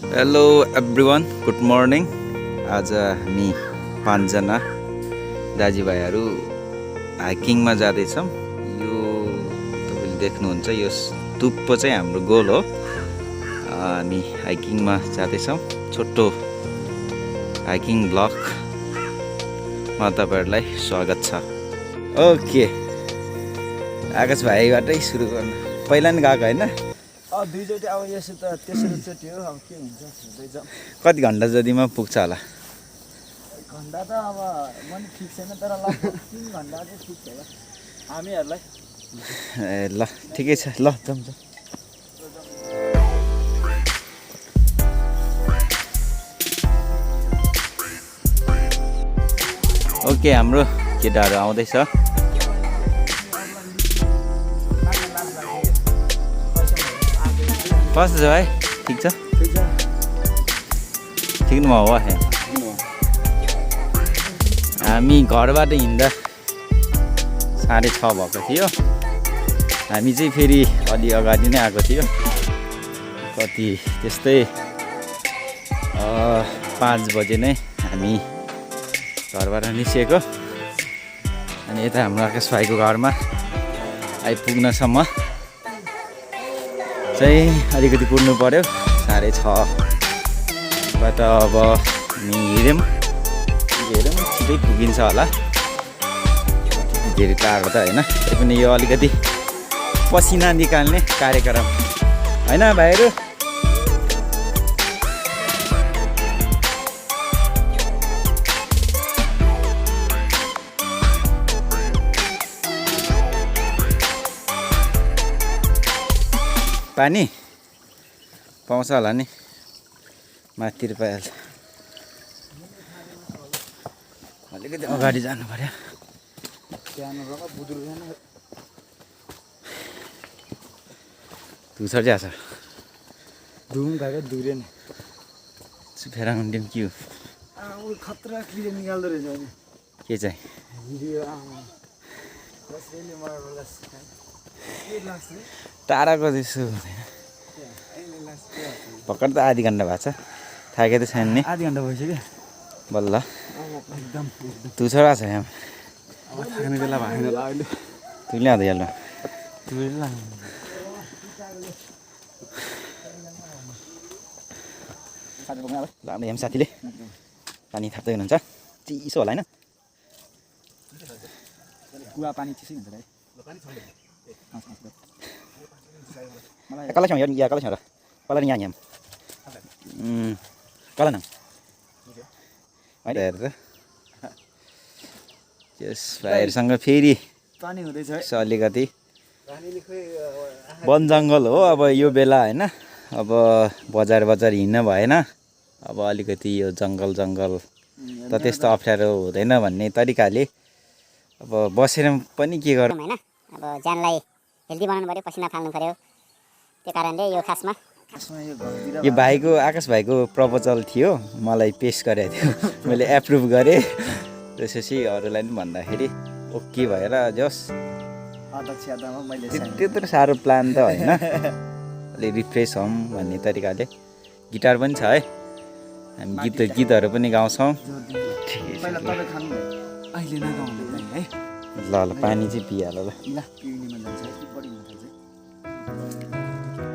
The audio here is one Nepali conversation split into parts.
Hello everyone, good morning. आज हामी 5 जना दाजुभाइहरू हाइकिङमा जाँदैछौँ। यो तपाईँले देख्नुहुन्छ, यो टुप्पो चाहिँ हाम्रो गोल हो। हामी हाइकिङमा जाँदैछौँ। छोटो हाइकिङ ब्लगमा तपाईँहरूलाई स्वागत छ। ओके, आकाश भाइबाटै सुरु गर्नु। पहिला नि गएको होइन? दुईचोटि अब यसो त तेस्रो चोटि हो। अब के हुन्छ हुँदैछ। कति घन्टा जतिमा पुग्छ होला? घन्टा त अब म नि ठिक छैन, तर लगभग 3 घन्टा चाहिँ ठिक छ होला हामीहरूलाई। ए ल, ठिकै छ। ल जाउँ जाउँ। ओके, हाम्रो केटाहरू आउँदैछ। कस्तो छ भाइ? ठिक छ? ठिक न हो? हामी घरबाट हिँड्दा 6:30 भएको थियो। हामी चाहिँ फेरि अलि अगाडि नै आएको थियो। कति त्यस्तै 5 बजे नै हामी घरबाट निस्केको। अनि यता हाम्रो आकाश भाइको घरमा आइपुग्नसम्म चाहिँ अलिकति कुद्नु पऱ्यो। 6:30बाट अब हामी हिँड्यौँ, छिटै पुगिन्छ होला। धेरै टाढो त होइन, पनि यो अलिकति पसिना निकाल्ने कार्यक्रम होइन भाइहरू? पानी पाउँछ होला नि, माथितिर पाइहाल्छ। अलिकति अगाडि जानु पर्यो। धुसर चाहिँ छ। धुम गएको दुरे नि फेराउन्डिम के हो? खतरा क्लियर निकाल्दो रहेछ अहिले। के चाहिँ? भिडियो कसैले मलाई के लाग्छ? टाढाको त्यसो हुँदैन। भर्खर त आधी घन्टा भएको छ, थाके त छैन नि। आधी घन्टा भइसक्यो बल्ल एकदम। धुसरा छ यहाँ। अब थाक्ने बेला भएन होला अहिले। तुले आउँदै हाल्नु। लाँदै यहाँ साथीले पानी थाप्दै हुनुहुन्छ। चिसो होला होइन? कुवा पानी चिसै हुन्छ भाइ। कल छौँ या कल छौँ र कल यहाँ यहाँ कल न हेरेर यस भाइहरूसँग फेरि पानी हुँदैछ है। अलिकति वन जङ्गल हो अब यो बेला होइन। अब बजार हिँड्न भएन। अब अलिकति यो जङ्गल त त्यस्तो अप्ठ्यारो हुँदैन भन्ने तरिकाले अब बसेर पनि के गर्नु होइन। अब ज्यानलाई हेल्दी बनाउनु पऱ्यो, पसिना फाल्नु पऱ्यो। त्यो कारणले यो खासमा यो भाइको, आकाश भाइको प्रपोजल थियो, मलाई पेस गरेको थियो। मैले एप्रुभ गरेँ। त्यसपछि अरूलाई पनि भन्दाखेरि ओके भएर जस। त्यत्रो साह्रो प्लान त होइन। अलि रिफ्रेस हौँ भन्ने तरिकाले गिटार पनि छ है। हामी गीतहरू पनि गाउँछौँ। ल ल, पानी चाहिँ पिइहाल ल।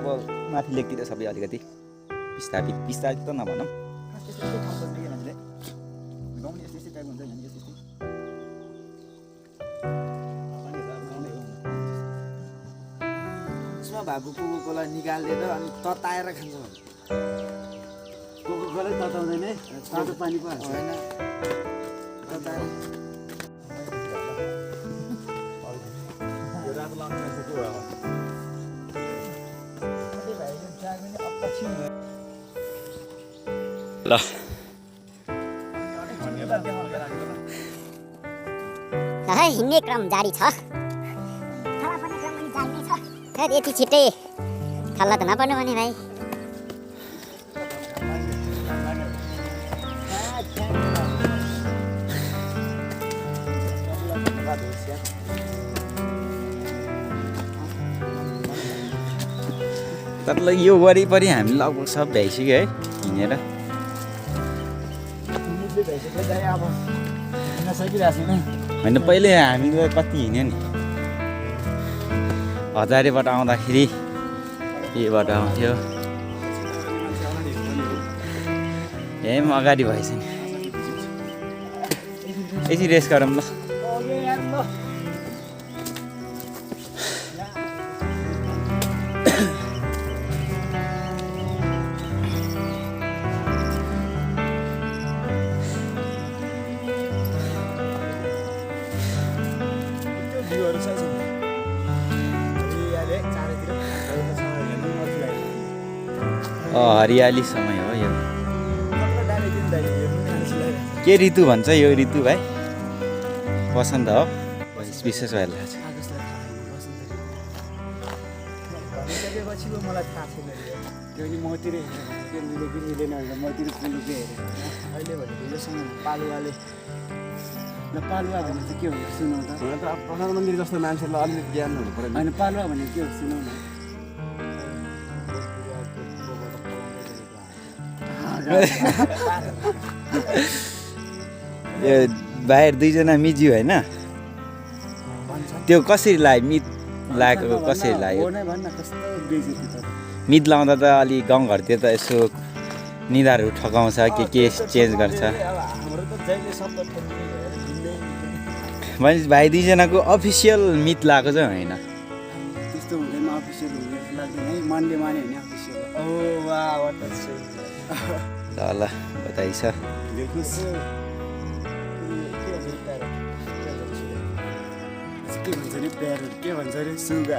अब माथि लेकतिर सबै अलिकति विस्थापित त नभनौँ। भागु कोकोकोला निकालेर अनि तताएर खान्छ। कोकोकोला तताउँदैन है, तातो पानी पो हाल्छ होइन। तताएर ल हिँड्ने क्रम जारी छ। यति छिट्टै थल्ला त नपर्नु भने भाइ। तर यो वरिपरि हामी लगभग सब भ्याइसक्यो है हिँडेर। मुद्दै भइसक्यो दाइ अब हिँड्न सकिरहेको छैन। होइन पहिले हामी कति हिँड्यो नि हजारेबाट आउँदाखेरि यहीबाट आउँथ्यो यहीँ पनि अगाडि भएछ नि यसरी रेस गरौँ ल। हरियाली समय हो यो। के ऋतु भन्छ यो ऋतु भाइ? बसन्त हो विशेष भएर लाग्छ। भनिसकेपछि पो मलाई थाहा छैन त्यो नि मतिर हेरेर मिले कि मिलेन भनेर मतिर पुलुकै हेरेर अहिले भनेको यो समय पालुवाले ल पालुवा भने चाहिँ के हो सुनौ त। हुन त अब प्रधानमन्त्री जस्तो मान्छेलाई अलिकति ज्ञान हुनु पर्यो। होइन पालुवा भने के हो सुनौ न। यो बाहिर दुईजना मिज्यो होइन त्यो कसरी लाग्यो? मित लागेको कसरी लाग्यो? मित लाउँदा त अलि गाउँघरतिर त यसो निधारहरू ठगाउँछ के चेन्ज गर्छ भने भाइ दुईजनाको अफिसियल मित लगाएको चाहिँ होइन। त्यस्तो हुँदैन अफिसियल हुँदैन लाग्दैन है मनले माने होइन अफिसियल। ओ वाह व्हाट अ ल बताइ छ। के भन्छ नि प्यारहरू के भन्छ अरे सुगा।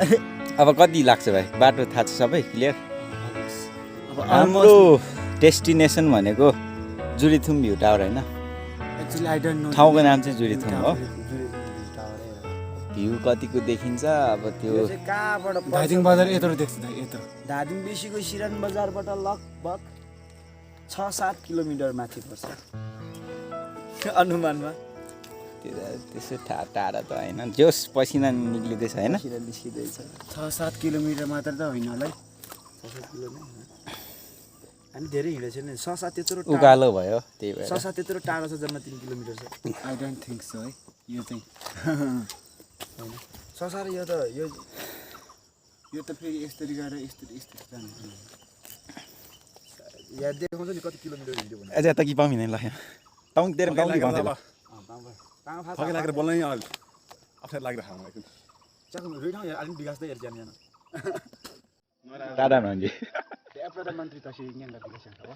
अब कति लाग्छ भाइ? बाटो थाहा छ सबै क्लियर? अब हाम्रो डेस्टिनेसन भनेको जुरिथुम भ्यू टावर होइन? एक्चुअली आई डोन्ट नो ठाउँको नाम चाहिँ जुरिथुम हो। भ्यू कतिको देखिन्छ अब त्यो कहाँबाट धादिङ बजार यत्रो देख्छ त यत्रो। धादिङ बेसीको सिरान बजारबाट लगभग 6-7 किलोमिटर माथि पर्छ अनुमानमा। त्यसो टाढा त होइन जोस पसिना निक्लिँदैछ होइन? निस्किँदैछ 6-7 किलोमिटर मात्र त होइन होला है 6-7 किलो नै हामी धेरै हिँडेको छैन। 6-7 त्यत्रो उकालो भयो त्यही भएर 6-7 त्यत्रो टाढो छ जम्मा 3 किलोमिटर छ। आई डोन्ट थिङ्क सो है यो चाहिँ होइन 6-7 यो त फेरि यस्तरी गएर यस्तरी जानु यहाँ देखाउँछ नि कति किलोमिटर हिँड्यो भने। अझ त कि पाउँदैन ल यहाँ टाउन तेरो गाउँ कि गाउँ फगे लागेर बोल्न नि अप्ठ्यारो लागिरहेको मलाई एकछिन। चक्क रुइठाउँ यहाँ अलिक विकास त हेर्छ जान टाढा भन्थे त्यो प्रधानमन्त्री तसी यहाँ विकास हो।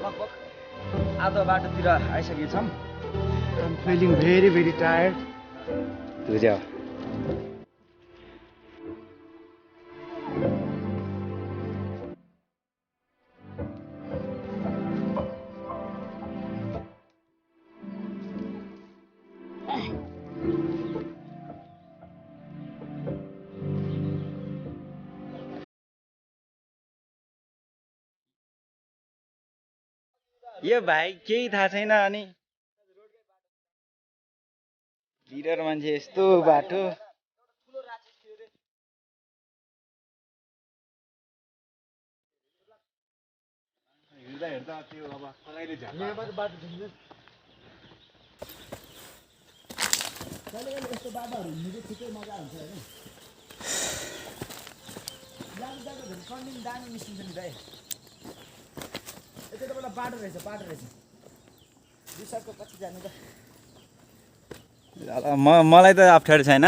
लगभग आधा बाटोतिर आइसकेको छौँ। I am feeling very very tired. बुझ्यो यो भाइ केही थाहा छैन अनि लिडर मान्छे यस्तो बाटो हेर्दा त्यो अब सँगैले झ्याल यहाँबाट बाटो झुम्नु यस्तो बाटोहरू हिँड्नु चाहिँ ठिकै मजा हुन्छ होइन। जानु जाँदाखेरि कन्टिन्यू दामी निस्किन्छ नि दाइ। यता तपाईँलाई बाटो रहेछ विशालको कति जानु त। मलाई त अप्ठ्यारो छैन।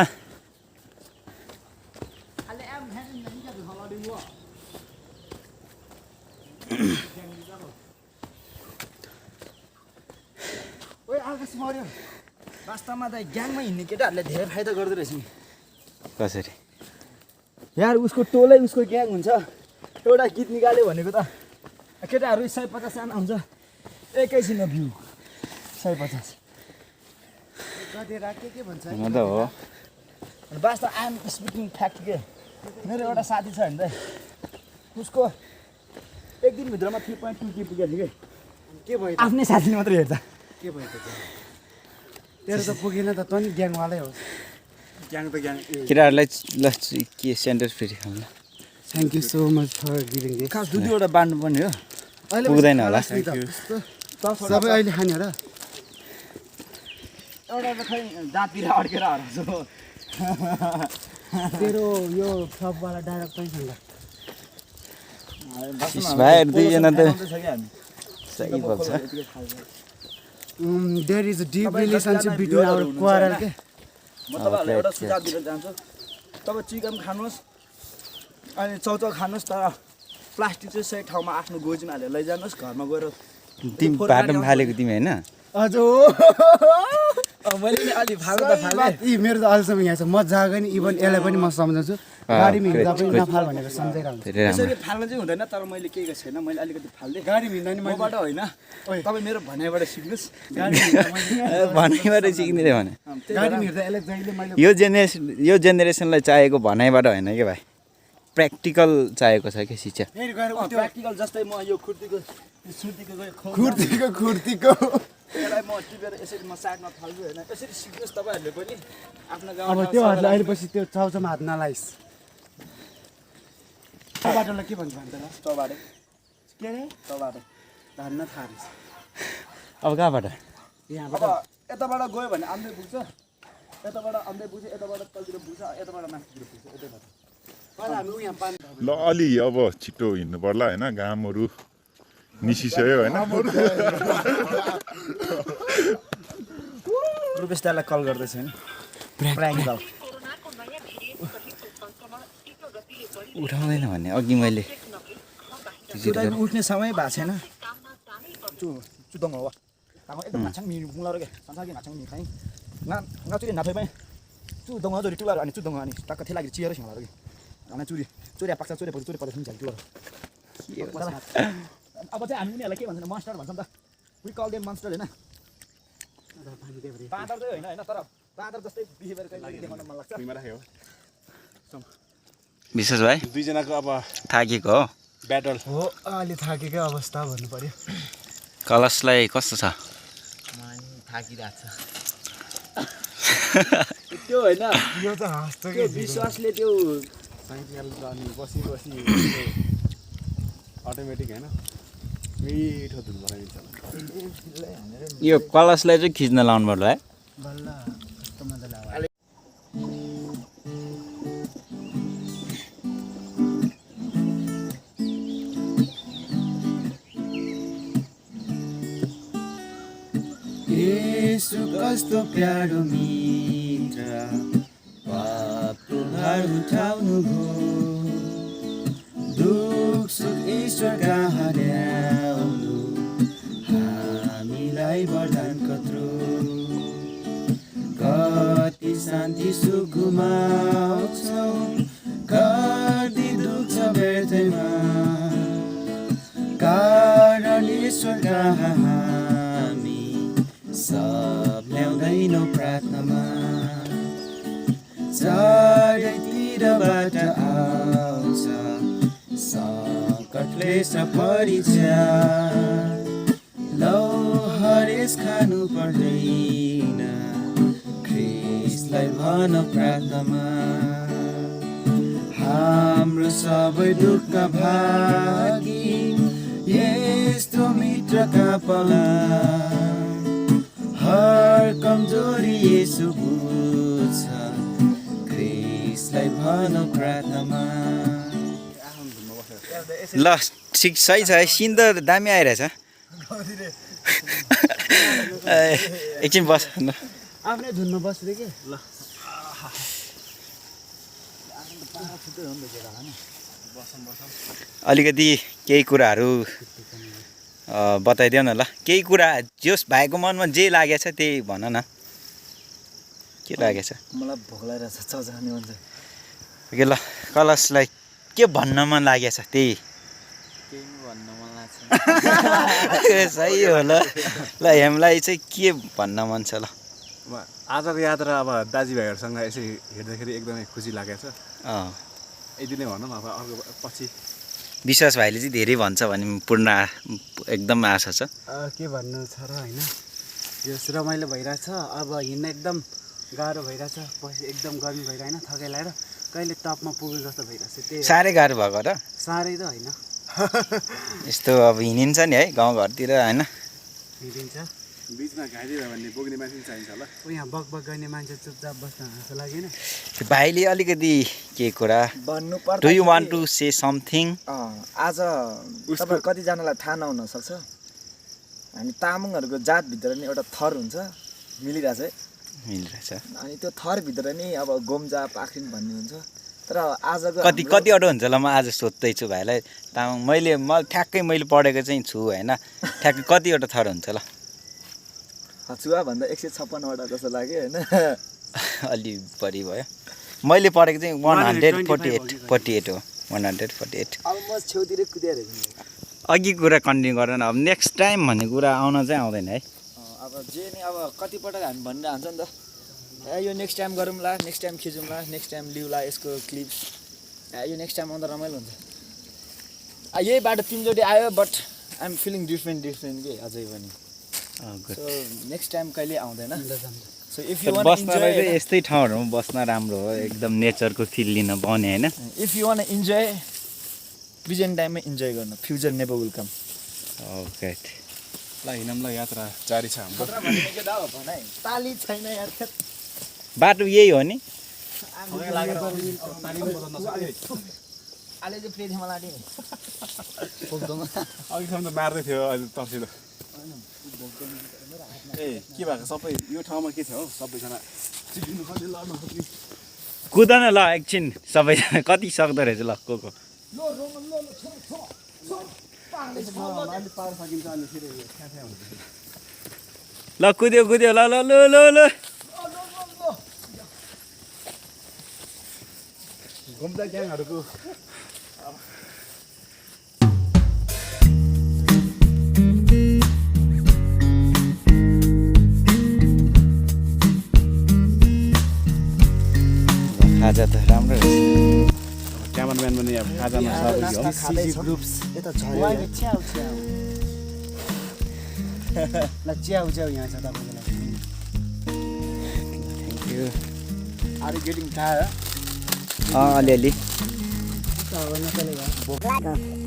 ओइ आकाश मर्यो वास्तवमा त ग्याङमा हिँड्ने केटाहरूले धेरै फाइदा गर्दो रहेछ नि। कसरी? यार उसको टोलै उसको ग्याङ हुन्छ एउटा गीत निकाल्यो भनेको त केटाहरू 150 आना हुन्छ एकैछिनमा भ्यू 150 गदेरा के भन्छ म त हो वास्तव आई एम स्पिकिङ फ्याक्ट के मेरो एउटा साथी छ नि त उसको एक दिनभित्रमा 3.2 पुग्यो नि के भयो आफ्नै साथीले मात्रै हेर्छ के भयो त तेरो त पुगेन त तँ नि ग्याङवालै होस् ग्याङ त ग्याङ केटाहरूलाई ल के सेन्टर फेरि खाउँला thank you so much for giving this खास दुईवटा बाँड्नुपर्ने हो अहिले पुग्दैन होला सबै अहिले खाने हो र एउटा त खै दाँततिर अड्केर हराउँछु तेरो यो फ्लपवाला डायलग पनि छैन भाइहरू दुईजना त सही बोल्छ there is a deep relationship between our quarrel के म तपाईँहरूलाई एउटा सुझाव दिन चाहन्छु तपाईँ चिकन खानुहोस् अनि चौचौ खानुहोस् तर प्लास्टिक चाहिँ सही ठाउँमा आफ्नो गोजीमा हालेर लैजानुहोस् घरमा गएर तिमी बाटो फालेको तिमी होइन मैले नि अलि फाल्दा फाले मेरो त अहिलेसम्म यहाँ छ म जाएको नि इभन यसलाई पनि म सम्झाउँछु गाडीमा हिँड्दा पनि नफाल भनेको सम्झाइरहन्छ यसरी फाल्न चाहिँ हुँदैन तर मैले केही गरेको छैन मैले अलिकति फाल्दै गाडीमा हिँड्दा नि मबाट होइन तपाईँ मेरो भनाइबाट सिक्नुहोस् भनाइबाट सिक्ने भने गाडीमा हिँड्दा यसलाई जहिले मैले यो जेनेरेसनलाई चाहिएको भनाइबाट होइन क्या भाइ प्र्याक्टिकल चाहिएको छ क्या शिक्षा प्र्याक्टिकल जस्तै म यो खुर्तीको यसलाई म टिपेर यसरी म साइडमा फाल्छु होइन यसरी सिक्नुहोस् तपाईँहरूले पनि आफ्नो गाउँमा अब त्यो हातले अहिले पछि त्यो चाउचाउमा हात नलाइस् चौबाटोलाई के भन्छ भन्छ चौबाटो के अरे चौबाटो धान्न थाहा रहेछ अब कहाँबाट यहाँबाट अब यताबाट गयो भने आम्दै पुग्छ यताबाट आम्दै पुग्छ यताबाट तलतिर पुग्छ यताबाट माथितिर पुग्छ यतैबाट पहिला हामी यहाँ पानी ल अलि अब छिटो हिँड्नु पर्ला होइन घामहरू निसिसक्यो होइन रुपेश दालाई कल गर्दैछ नि प्राङ्क कल उठाउँदैन भन्ने अघि मैले उठ्ने समय भएको छैन चुदङ हो एकदम माछाङ मुला के संसारकै माछाङ खाइ नचुरी नाफे पनि चुदङ जोरी टुला अनि चुदङ अनि टक्क थिए लागि चियर सिँला कि अनि चुरी चुरिया पाक्छ चुरे पछि चुरे पर्छ नि टुला अब चाहिँ हामी उनीहरूलाई के भन्छ मन्स्टर भन्छौँ त वी कल देम मन्स्टर होइन बाँदर चाहिँ होइन होइन तर बाँदर जस्तै बिहेभियर देखाउन मन लाग्छ विशेष भाइ दुईजनाको अब थाकेको हो ब्याटल हो अलि थाकेकै अवस्था भन्नु पर्यो कलशलाई कस्तो छ थाकिरहेको छ त्यो होइन यो त हाँस्छ त्यो विश्वासले त्यो साइकल अनि बसी अटोमेटिक होइन मिठो धुन बनाइदिन्छ यो कलशलाई चाहिँ खिच्न लाउनु पर्ला है बल्ल कस्तो मजाले आयो येशू कस्तो प्यारो मित्र पापको भार उठाउनु भयो दुख सुख ईश्वर कहाँ ल्याउनु हामीलाई वरदान कत्रो कति शान्ति सुख गुमाउँछौ कति दुख्छ व्यर्थमा कारण ईश्वर कहाँ हामी सब ल्याउँदैनौँ प्रार्थनामा चारैतिरबाट आउँछ सङ्कटले परीक्षा लौ हरेस खानु पर्दैन ख्रिस्टलाई भन प्रार्थनामा हाम्रो सबै दुःख भागी यस्तो मित्रका पला हर कमजोरी यसो बुझ्छ ख्रिस्टलाई भन प्रार्थनामा ल ठिक सही छ है सिन त दामी आइरहेछ एकछिन बस न आफ्नै धुनमा बस्दै के ल अलिकति केही कुराहरू बताइदेऊ न ल केही कुरा जस भाइको मनमा जे लागेछ त्यही भन न के लागेछ मलाई भोक लागिरहेछ चौचाउने भन्छ ओके ल कलशलाई के भन्न मन लागेछ त्यही भन्न मन लाग्छ सही हो ल हेमलाई चाहिँ के भन्न मन छ ल अब आजको यात्रा अब दाजुभाइहरूसँग यसै हेर्दाखेरि एकदमै खुसी लागेको छ यति नै भनौँ अब अर्को पछि विश्वास भाइले चाहिँ धेरै भन्छ भने पूर्ण एकदम आशा छ के भन्नु छ र होइन यो रमाइलो भइरहेछ अब हिँड्न एकदम गाह्रो भइरहेछ पछि एकदम गर्मी भइरहेको होइन थकाइ लागेर कहिले टपमा पुग्यो जस्तो भइरहेछ त्यही साह्रै गाह्रो भएको र साह्रै त होइन यस्तो अब हिँडिन्छ नि है गाउँघरतिर होइन हिँडिन्छ बिचमा घाइते भयो भने बोक्ने मान्छे पनि चाहिन्छ होला यहाँ बक गर्ने मान्छे चुपचाप बस्न हाँसो लागेन त्यो भाइले अलिकति के कुरा भन्नु do you want to say something आज तपाईँ कतिजनालाई थाहा नहुन सक्छ हामी तामाङहरूको जातभित्र नि एउटा थर हुन्छ मिलिरहेछ है मिलिरहेछ अनि त्यो थरभित्र नि अब गोम्जा पाखरिन भन्ने हुन्छ तर आजको कतिवटा हुन्छ ल म आज सोध्दैछु भाइलाई तामाङ ठ्याक्कै मैले पढेको चाहिँ छु होइन ठ्याक्कै कतिवटा थर हुन्छ ल हचुवा भन्दा 156 वटा जस्तो लाग्यो होइन अलि बढी भयो मैले पढेको चाहिँ 148 हो 148 अलमोस्ट छेउतिरै कुदेर अघि कुरा कन्टिन्यू गरेर अब नेक्स्ट टाइम भन्ने कुरा आउन चाहिँ आउँदैन है अब जे नि अब कतिपटक हामी भनिरहन्छ नि त यो नेक्स्ट टाइम गरौँला नेक्स्ट टाइम खिचौँला नेक्स्ट टाइम लिउँला यसको क्लिप्स यो नेक्स्ट टाइम आउँदा रमाइलो हुन्छ यही बाटो 3 चोटि आयो but I am feeling different के अझै पनि सो नेक्स्ट टाइम कहिले आउँदैन सो इफ यु वान्ट बस्नलाई चाहिँ यस्तै ठाउँहरूमा बस्न राम्रो हो एकदम नेचरको फिल लिन पाउने होइन if you want enjoy present टाइममै इन्जोय गर्नु future never will come okay ल हिँडौँ ल यात्रा जारी छ हाम्रो ताली छैन यार बाटो यही हो नि आले चाहिँ प्रेम मलाई अघिसम्म त मार्दै थियो अहिले तर्सिलो ए के भएको सबै यो ठाउँमा के थियो हौ सबैजना चिप्लिनु खोज्दै लड्नु खोज्ने कुद न ल एकछिन सबैजना कति सक्दो रहेछ ल को ल कुद्यो ल ल ल ल ल घुम्दा ग्याङहरूको खाजा त राम्रो रहेछ क्यामराम्यान पनि अब खाजामा सहभागी हो ग्रुप्स यता झऱ्यो ल च्याउ यहाँ छ तपाईँको लागि thank you are getting tired अलिअलि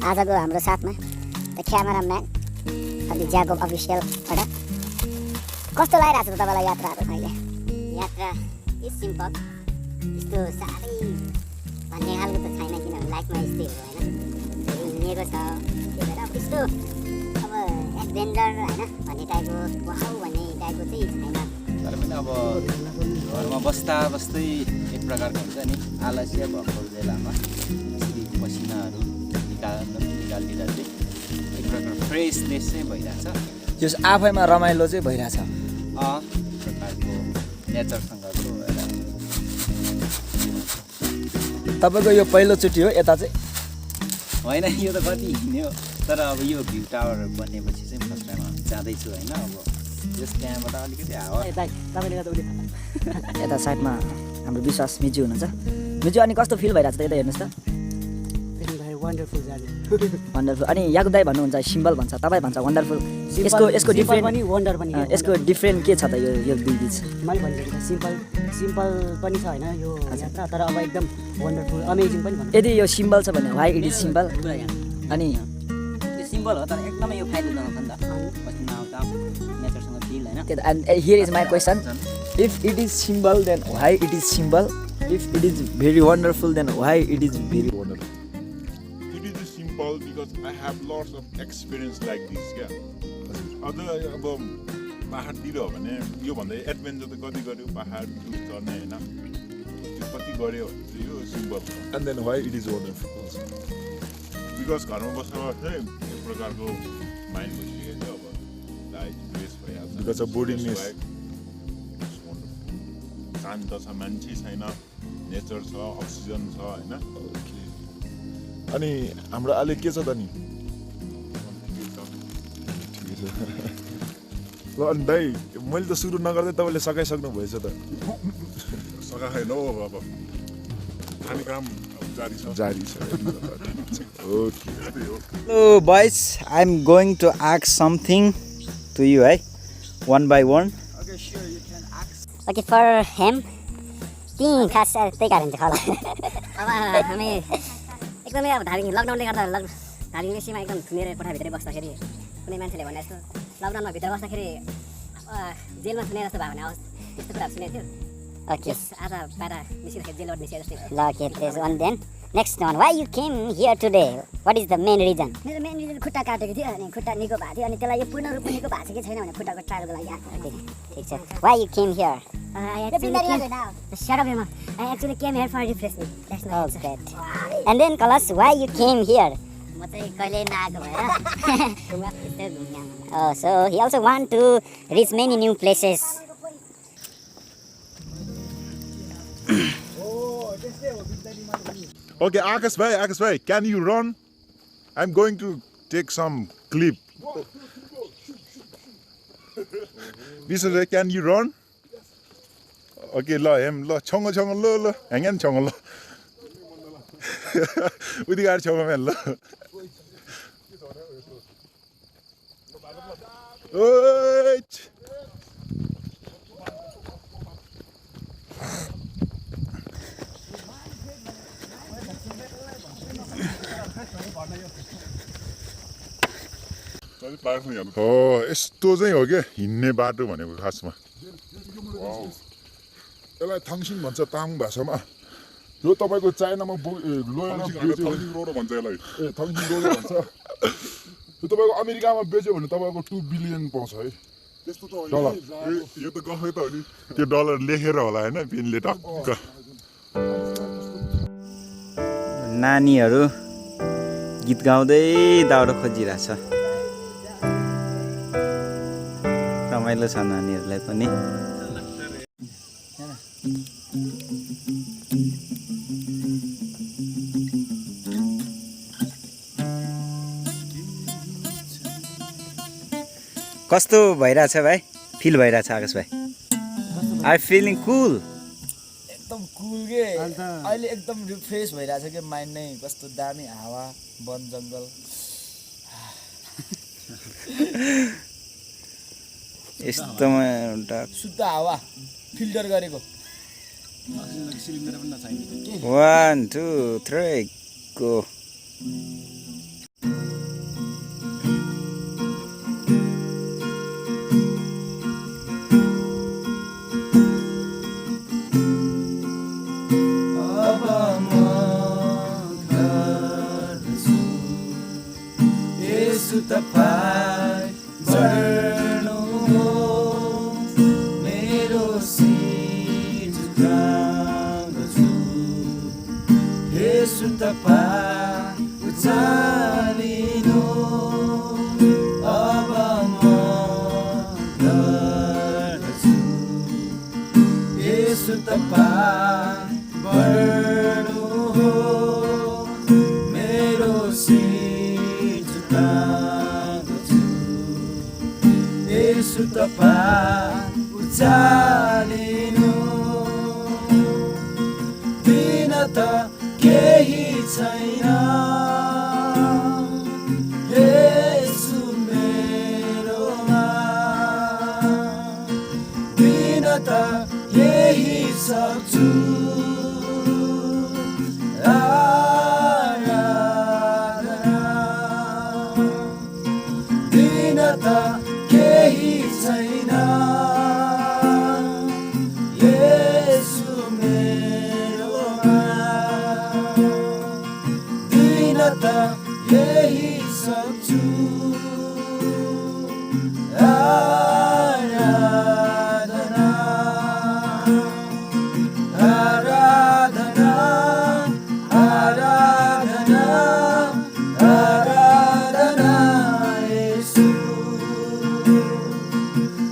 आजको हाम्रो साथमा द क्यामेराम्यान अलि ज्याकोब अफिसियलबाट कस्तो लागिरहेको छ तपाईँलाई यात्राहरू अहिले यात्रा इज सिम्पल यस्तो साह्रै भन्ने खालको त छैन किनभने लाइफमा यस्तै हो होइन हिँडेको छ त्यही भएर अब त्यस्तो अब एडभेन्चर होइन भन्ने टाइपको वाउ भन्ने टाइपको चाहिँ छैन तर पनि अब घरमा बस्दै एक प्रकारको हुन्छ नि आलस्य भएको बेलामा यसरी पसिनाहरू निकालिदिँदा चाहिँ एक प्रकार फ्रेसनेस चाहिँ भइरहेछ यो आफैमा रमाइलो चाहिँ भइरहेछ एक प्रकारको नेचरसँगको तपाईँको यो पहिलोचोटि हो यता चाहिँ होइन यो त कति हिँड्यो तर अब यो भ्यू टावर बनेपछि चाहिँ फर्स्ट टाइम जाँदैछु होइन अब जस त्यहाँबाट अलिकति हावा यता साइडमा हाम्रो विश्वास मिजु हुनुहुन्छ मिजु अनि कस्तो फिल भइरहेको छ त यता हेर्नुहोस् त वन्डरफुल जाने वन्डरफुल अनि याकुब दाई भन्नुहुन्छ सिम्बल भन्छ तपाईँ भन्छ वन्डरफुल यसको डिफ्रेन्ट पनि वन्डर पनि यसको डिफ्रेन्ट के छ त यो दुई बिच मैले भनिदिएको सिम्पल पनि छ होइन यो यात्रा तर अब एकदम वन्डरफुल अमेजिङ पनि भन्नु यदि यो सिम्बल छ भने वाइ इट इज सिम्बल अनि त्यो सिम्बल हो तर एकदमै यो फाइदा हुँदैन नि त पसिना आउँदा नेचरसँग फिल होइन and here is my question if it is symbol then why it is symbol if it is very wonderful then why it is very wonderful it is simple because I have lots of experience like this क्या अझ अब पहाडतिर हो भने यो भन्दा एडभेन्चर त कति गर्यो पहाड चढ्ने होइन त्यो कति गऱ्यो भने चाहिँ यो simple and then why it is wonderful also because घरमा बसेर चाहिँ एक प्रकारको माइन्ड बसिरहेको छ अब लाइफ फ्रेस भइहाल्छ because of boringness शान्त छ मान्छे छैन नेचर छ अक्सिजन छ होइन अनि हाम्रो अहिले के छ त नि ल अनि दाइ मैले त सुरु नगर्दै तपाईँले सकाइसक्नु भएछ त सका छैन हो अब खाने काम जारी छ जारी छ okay Hello boys, I'm going to ask something to you, है, one by one. Okay for Hem ती खास त्यही कारण चाहिँ खला अब हामी एकदमै अब धार्मिक लकडाउनले गर्दा धार्मिक सीमा एकदम थुनेर कोठाभित्रै बस्दाखेरि कुनै मान्छेले भने जस्तो लकडाउनमा भित्र बस्दाखेरि जेलमा थुने जस्तो भयो भने त्यस्तो कुरा सुनेको थियो ओके आज बाहिर निस्किँदाखेरि जेलबाट निस्के जस्तै ल ओके त्यसो अनि then next one why you came here today what is the main reason मेरो मेन रिजन खुट्टा काटेको थियो अनि खुट्टा निको भएको थियो अनि त्यसलाई यो पूर्ण रूपमा निको भएको छ कि छैन भने खुट्टाको ट्रायलको लागि आएको ठिक छ why you came here Shut up, Emma. I actually came here for refreshment. That's not great. And then, Kalas, why you came here? Oh, so he also want to reach many new places. Okay, Akash bhai, can you run? I'm going to take some clip. Vishnu, can you run? Okay, ल हेम ल छङ ल ह्याङ्गन छङ ल उति गाडी छेउमा ल ओइच हो यस्तो चाहिँ हो क्या हिँड्ने बाटो भनेको खासमा यसलाई थाङसिङ भन्छ तामाङ भाषामा यो तपाईँको चाइनामा लोयरमा बेच्यो भन्छ यसलाई ए थाङसिङ रोड भन्छ यो तपाईँको अमेरिकामा बेच्यो भने तपाईँको 2 बिलियन पाउँछ है त्यस्तो त होइन यो त गफै त हो नि त्यो डलर लेखेर होला होइन पिनले टक्क नानीहरू गीत गाउँदै दाउरो खोजिरहेछ रमाइलो छ नानीहरूलाई पनि कस्तो भइरहेछ भाइ फिल भइरहेछ आकाश भाइ आई फिलिङ कुल एकदम कुल के अहिले एकदम रिफ्रेस भइरहेछ कि माइन्ड नै कस्तो दामी हावा वन जङ्गल यस्तोमा एउटा शुद्ध हावा फिल्टर गरेको 1 2 3 गो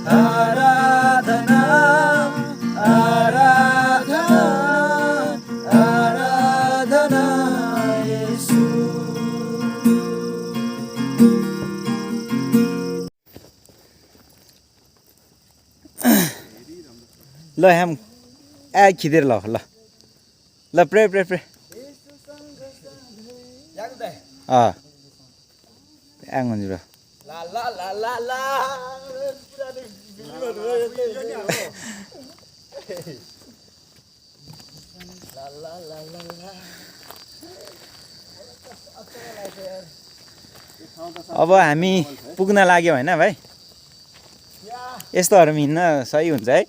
आराधना ल ह्याम खिचेर ल ल ल प्रे प्रे प्रे आङ हुन्छ ब्रो ला ला ला ला ला अब हामी पुग्न लाग्यो होइन भाइ यस्तोहरूमा हिँड्न सही हुन्छ है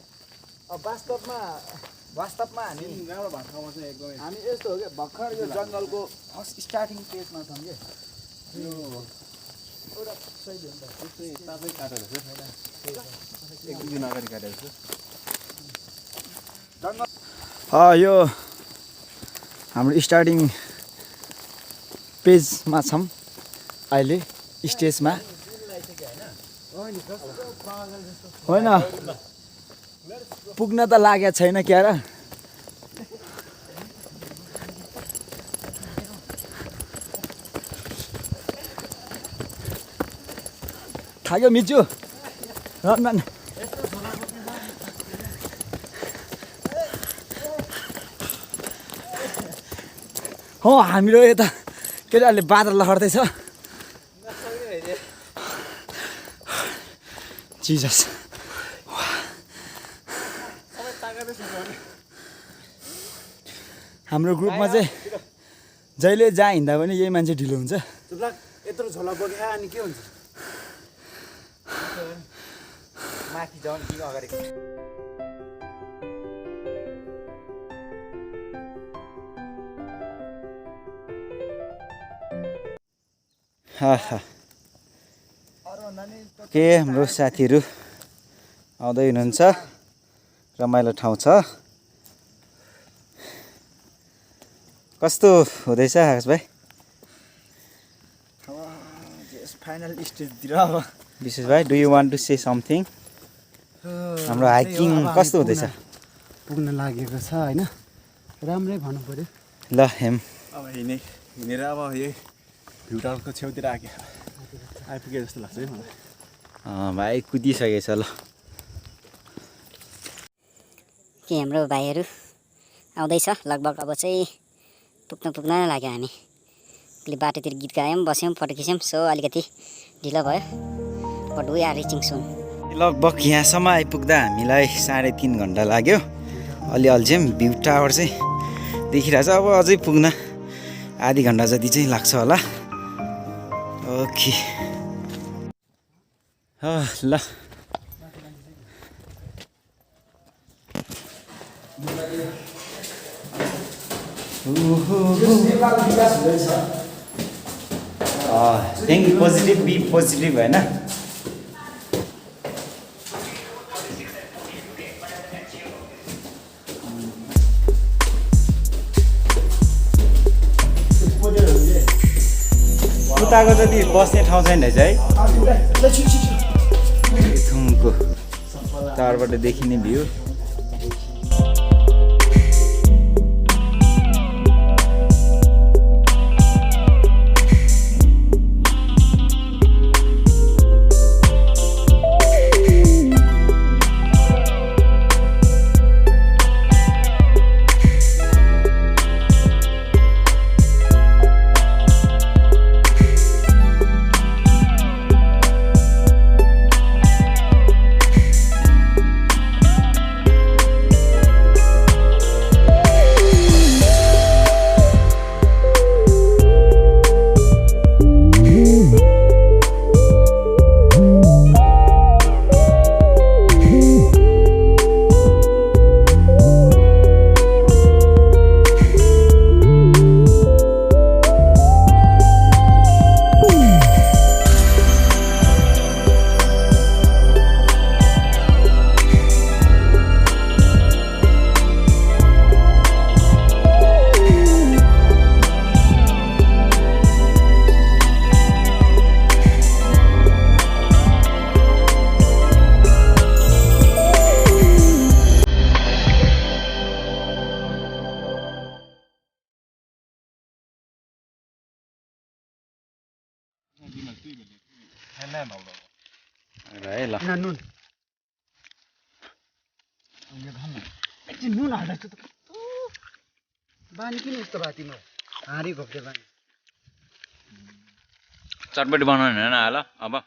वास्तवमा हामी हामी यस्तो हो क्या भर्खर यो जङ्गलको फर्स्ट स्टार्टिङ पेजमा छौँ कि यो हाम्रो स्टार्टिङ पेजमा छौँ अहिले स्टेजमा होइन पुग्न त लागेको छैन क्या र थाक्यो मिचु रन हो हाम्रो यता केटाहरूले बादल लहर्दैछ जिजस हाम्रो ग्रुपमा चाहिँ जहिले जहाँ हिँड्दा पनि यही मान्छे ढिलो हुन्छ यत्रो झोला बोकेर अनि के हुन्छ माथि जाउँ कि अगाडि के हाम्रो साथीहरू आउँदै हुनुहुन्छ रमाइलो ठाउँ छ कस्तो हुँदैछ आकाश भाइ फाइनल स्टेजतिर अब विशेष भाइ do you want to say something हाम्रो हाइकिङ कस्तो हुँदैछ पुग्न लागेको छ होइन राम्रै भन्नु पर्यो ल हेम अब हिँडेर अब यही भ्यू टावरको छेउतिर आइपुगे जस्तो लाग्छ है मलाई भाइ कुदिसकेछ ल के हाम्रो भाइहरू आउँदैछ लगभग अब चाहिँ पुग्न लाग्यो हामी अहिले बाटोतिर गीत गायौँ बस्यौँ फोटो खिच्यौँ सो अलिकति ढिलो भयो बट वी आर रिचिङ सुन लगभग यहाँसम्म आइपुग्दा हामीलाई 3.5 घन्टा लाग्यो अलि अल्झ्यौँ भ्यू टावर चाहिँ देखिरहेछ अब अझै पुग्न आधी घन्टा जति चाहिँ लाग्छ होला ओके ल थिङ्क पोजिटिभ बी पोजिटिभ होइन उताको जति बस्ने ठाउँ छैन रहेछ है थुमको टावरबाट देखिने भ्यू यो खान एकछिन नुन हाल्दैछ त कस्तो बानी किन यस्तो भयो तिम्रो हाँडी घोप्टे बानी चटपटी बनाउने होइन हाल अब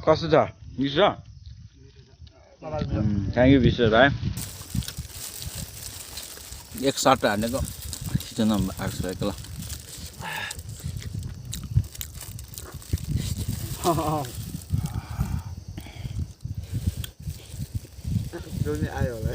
कस्तो छ मिठो छ थ्याङ्क यू विश्वेश भाइ एक सर्ट हानेको सिजन आएको छ ल आयो होला